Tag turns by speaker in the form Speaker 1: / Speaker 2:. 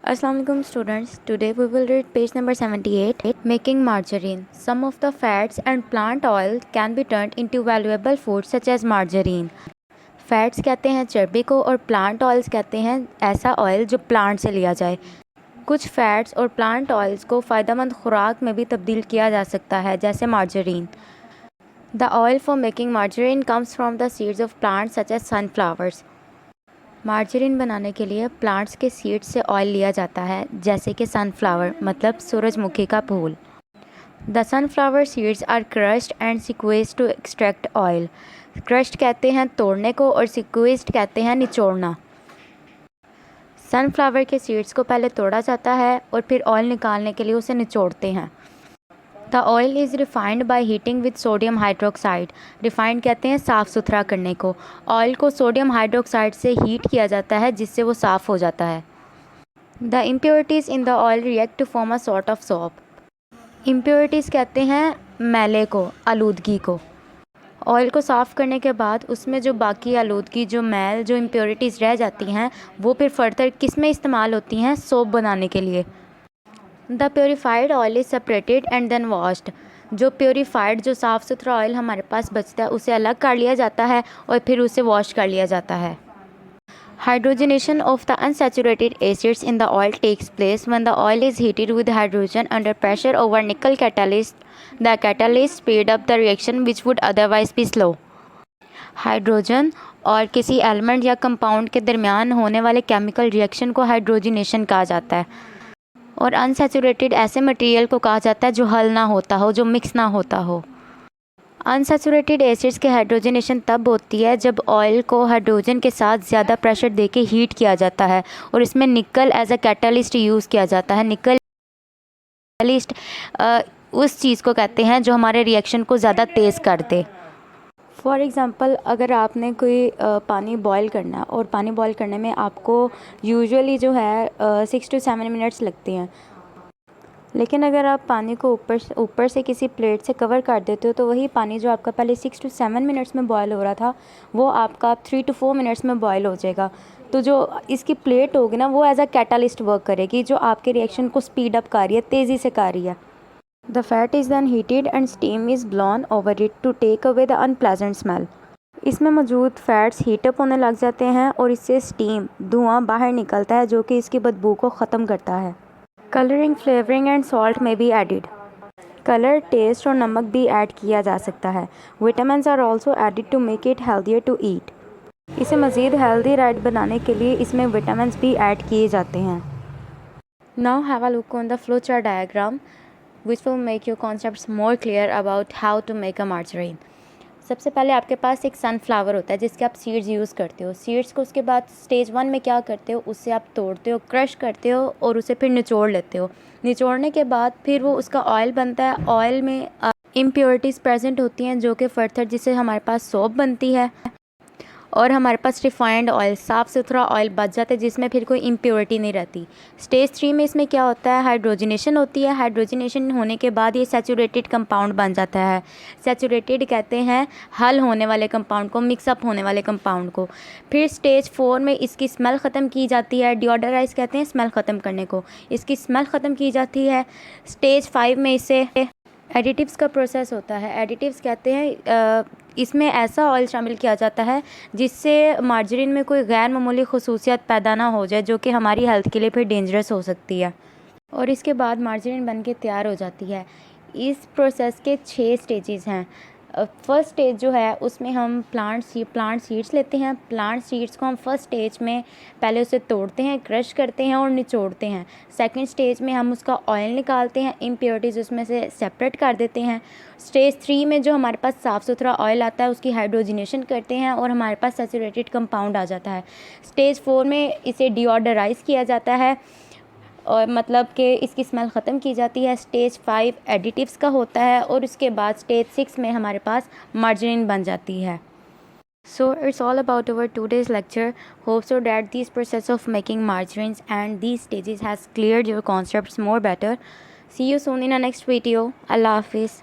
Speaker 1: Assalamu alaikum students. Today we will read page number 78, making margarine. Some of the fats and plant oil can be turned into valuable food such as margarine. Fats कहते हैं चर्बी को और plant oils कहते हैं ऐसा oil जो plant से लिया जाए। कुछ फैट्स और प्लांट ऑयल्स को फ़ायदेमंद खुराक में भी तब्दील किया जा सकता है, जैसे margarine. The oil for making margarine comes from the seeds of plants such as sunflowers. Margarine बनाने के लिए प्लांट्स के सीड्स से ऑयल लिया जाता है, जैसे कि सनफ्लावर मतलब सूरजमुखी का फूल। The sunflower seeds are crushed and squeezed to extract oil. Crushed कहते हैं तोड़ने को और सिक्वेस्ड कहते हैं निचोड़ना। सनफ्लावर के सीड्स को पहले तोड़ा जाता है और फिर ऑयल निकालने के लिए उसे निचोड़ते हैं। The oil is refined by heating with sodium hydroxide. Refined कहते हैं साफ़ सुथरा करने को। ऑयल को सोडियम हाइड्रोक्साइड से हीट किया जाता है, जिससे वो साफ़ हो जाता है। The impurities in the oil react to form a sort of soap. Impurities कहते हैं मैले को, आलूदगी को। ऑयल को साफ़ करने के बाद उसमें जो बाकी आलूदगी, जो मैल, जो इम्प्योरिटीज़ रह जाती हैं, वो फिर फर्दर किस में इस्तेमाल होती हैं? सोप बनाने के लिए। The purified oil is separated and then washed. जो प्योरीफाइड, जो साफ़ सुथरा ऑयल हमारे पास बचता है, उसे अलग कर लिया जाता है और फिर उसे वॉश कर लिया जाता है। Hydrogenation of the unsaturated acids in the oil takes place when the oil is heated with hydrogen under pressure over nickel catalyst. The catalyst speed up the reaction which would otherwise be slow. Hydrogen और किसी element या compound के दरमियान होने वाले chemical reaction को hydrogenation कहा जाता है। और अनसैचुरेटेड ऐसे मटेरियल को कहा जाता है जो हल ना होता हो, जो मिक्स ना होता हो। अनसैचुरेटेड एसिड्स के हाइड्रोजनेशन तब होती है जब ऑयल को हाइड्रोजन के साथ ज़्यादा प्रेशर देके हीट किया जाता है और इसमें निकल एज अ कैटलिस्ट यूज़ किया जाता है। निकल कैटलिस्ट उस चीज़ को कहते हैं जो हमारे रिएक्शन को ज़्यादा तेज़ कर दे। फॉर एग्ज़ाम्पल, अगर आपने कोई पानी बॉयल करना है और पानी बॉयल करने में आपको यूजुअली जो है 6 to 7 मिनट्स लगते हैं, लेकिन अगर आप पानी को ऊपर से किसी प्लेट से कवर कर देते हो तो वही पानी जो आपका पहले 6 to 7 मिनट्स में बॉयल हो रहा था, वो आपका 3 to 4 मिनट्स में बॉयल हो जाएगा। तो जो इसकी प्लेट होगी ना, वो एज अ कैटलिस्ट वर्क करेगी, जो आपके रिएक्शन को स्पीड अप कर रही है, तेज़ी से कर रही है। The fat is then heated and steam is blown over it to take away the unpleasant smell. इसमें मौजूद फैट्स हीटअप होने लग जाते हैं और इससे स्टीम, धुआं बाहर निकलता है, जो कि इसकी बदबू को ख़त्म करता है। कलरिंग, फ्लेवरिंग एंड सॉल्ट में भी एडिड। कलर, टेस्ट और नमक भी ऐड किया जा सकता है। Vitamins are also added to make it healthier to eat. इसे मज़ीद हेल्दी राइट बनाने के लिए इसमें विटामिन्स भी ऐड किए जाते हैं। Now have a look on the flow chart diagram which will make your concepts more clear about how to make a margarine. सबसे पहले आपके पास एक सनफ्लावर होता है जिसके आप सीड्स यूज़ करते हो। सीड्स को उसके बाद स्टेज 1 में क्या करते हो, उससे आप तोड़ते हो, क्रश करते हो और उसे फिर निचोड़ लेते हो। निचोड़ने के बाद फिर वो उसका ऑयल बनता है। ऑयल में इम्प्योरिटीज़ प्रेजेंट होती हैं जो कि फर्दर जिससे हमारे पास सोप बनती है और हमारे पास रिफाइंड ऑयल, साफ़ सुथरा ऑयल बच जाता है जिसमें फिर कोई इम्प्योरिटी नहीं रहती। स्टेज 3 में इसमें क्या होता है, हाइड्रोजनेशन होती है। हाइड्रोजनेशन होने के बाद ये सैचुरेटेड कंपाउंड बन जाता है। सैचुरेटेड कहते हैं हल होने वाले कंपाउंड को, मिक्सअप होने वाले कंपाउंड को। फिर स्टेज 4 में इसकी स्मेल ख़त्म की जाती है। डिओडराइज कहते हैं स्मेल ख़त्म करने को, इसकी स्मेल ख़त्म की जाती है। स्टेज 5 में इसे एडिटिव्स का प्रोसेस होता है। एडिटिव्स कहते हैं इसमें ऐसा ऑयल शामिल किया जाता है जिससे मार्जरीन में कोई गैर मामूली खसूसियत पैदा ना हो जाए, जो कि हमारी हेल्थ के लिए फिर डेंजरस हो सकती है। और इसके बाद मार्जरीन बन के तैयार हो जाती है। इस प्रोसेस के 6 स्टेजेस हैं। फर्स्ट स्टेज जो है उसमें हम प्लांट सीड्स लेते हैं। प्लांट सीड्स को हम फर्स्ट स्टेज में पहले उसे तोड़ते हैं, क्रश करते हैं और निचोड़ते हैं। सेकंड स्टेज में हम उसका ऑयल निकालते हैं, इम्प्योरिटीज़ उसमें से सेपरेट कर देते हैं। स्टेज 3 में जो हमारे पास साफ़ सुथरा ऑयल आता है उसकी हाइड्रोजनेशन करते हैं और हमारे पास सैचुरेटेड कंपाउंड आ जाता है। स्टेज 4 में इसे डिओडराइज किया जाता है और मतलब कि इसकी स्मेल ख़त्म की जाती है। स्टेज 5 एडिटिव्स का होता है और उसके बाद स्टेज 6 में हमारे पास मार्जरीन बन जाती है। So it's all about our today's lecture. Hope so that this process of making margarines and these stages has cleared your concepts more better. See you soon in our next video. Allah Hafiz.